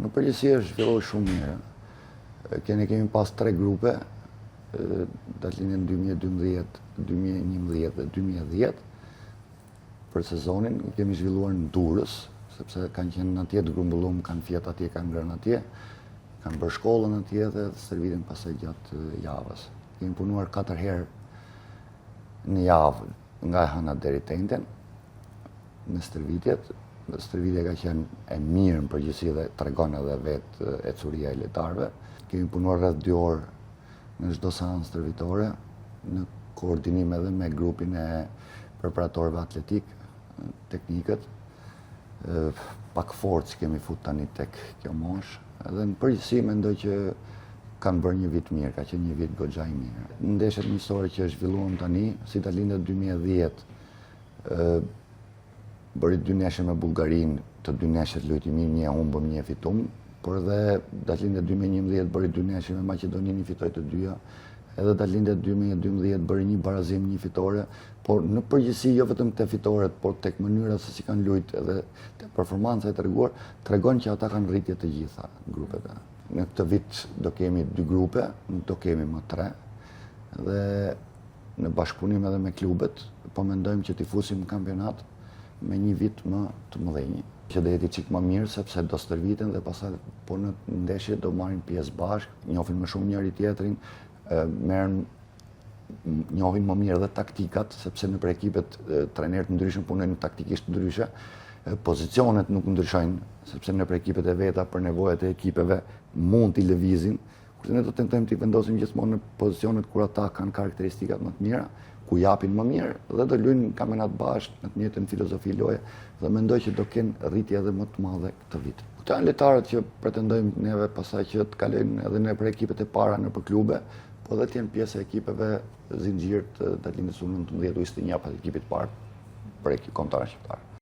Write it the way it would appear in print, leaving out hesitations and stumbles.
Në përgjithësi është zhvilloi shumë mirë. Kemi pas 3 grupe, dalinën 2012, 2011 dhe 2010. Për sezonin kemi zhvilluar në Durrës, sepse kanë qenë atje të grumbullum, kanë fjet atje, kanë ngrënë atje, kanë bërë shkollën atje dhe stërvitin pasaj gjatë javës. Kemi punuar 4 herë në javë nga e hëna deri tenten në stërvitjet. Stërvitja ka qenë e mirë në përgjithësi dhe tregon edhe vetë ecuria e lojtarëve. Kemi punuar rreth 2 orë në çdo seancë stërvitore, në koordinim edhe me grupin e preparatorëve atletik, teknikët. Pak forcë kemi fut tani tek kjo moshë. Edhe në përgjithësi mendoj që kanë bërë një vit mirë, ka qenë një vit goxha i mirë. Ndeshjet miqësore që zhvilluam tani, si Dalinda 2010, bëri 2 ndeshje me Bullgarinë, të 2 ndeshjet lojtimi, një humbëm, një fitum, por edhe Dalinda 2011 bëri 2 ndeshje me Maqedoninë, fitoi të 2-ja. Edhe Dalinda 2012 bëri një barazim, një fitore, por në përgjithësi jo vetëm te fitoret, por tek mënyra se si kanë luajtur edhe te performanca e tregon që ata kanë rritje të gjitha grupet. Në këtë vit do kemi 2 grupe, nuk do kemi më 3, dhe në bashkëpunim edhe me klubet, po mendojmë që t'i fusim në kampionat me një vit më të mëdhenj, që do jeti çik më mirë sepse do stërviten dhe pastaj po në ndeshje do marrin pjesë bashkë, njohin më shumë njëri tjetrin, njohin më mirë dhe taktikat, sepse nëpër ekipet trajnerët ndryshëm punojnë taktikisht ndryshe, pozicionet nuk ndryshojnë, sepse nëpër ekipet e veta për nevojat e ekipeve mund t'i lëvizin, kurse ne do tentojmë t'i vendosim gjithmonë në pozicionet kur ata kanë karakteristikat më të mira, ku japin më mirë dhe do luajnë kampionat bashkë në të njëjtën filozofi loje dhe mendoj që do kenë rritje edhe më të madhe këtë vit. Këta janë lojtarët që pretendojmë neve pasaj që të kalojnë edhe në për ekipet e para në për klube, po dhe të jenë pjesë e ekipeve zinxhir të Dalindës U19 U21 pas ekipit parë për ekip kombëtar shqiptar.